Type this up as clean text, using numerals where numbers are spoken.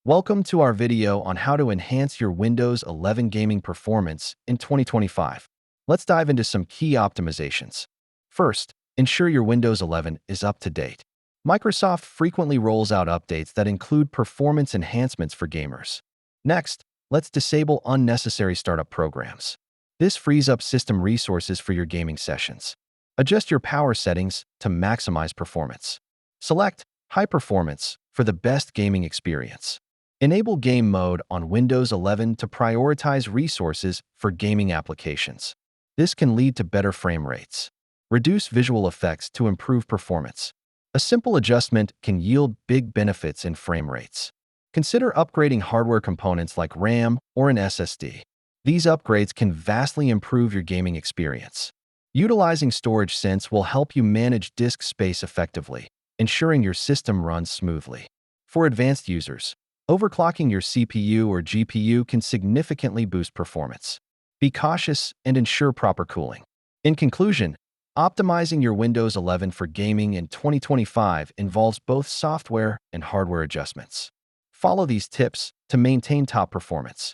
Welcome to our video on how to enhance your Windows 11 gaming performance in 2025. Let's dive into some key optimizations. First, ensure your Windows 11 is up to date. Microsoft frequently rolls out updates that include performance enhancements for gamers. Next, let's disable unnecessary startup programs. This frees up system resources for your gaming sessions. Adjust your power settings to maximize performance. Select High Performance for the best gaming experience. Enable Game Mode on Windows 11 to prioritize resources for gaming applications. This can lead to better frame rates. Reduce visual effects to improve performance. A simple adjustment can yield big benefits in frame rates. Consider upgrading hardware components like RAM or an SSD. These upgrades can vastly improve your gaming experience. Utilizing Storage Sense will help you manage disk space effectively, ensuring your system runs smoothly. For advanced users, overclocking your CPU or GPU can significantly boost performance. Be cautious and ensure proper cooling. In conclusion, optimizing your Windows 11 for gaming in 2025 involves both software and hardware adjustments. Follow these tips to maintain top performance.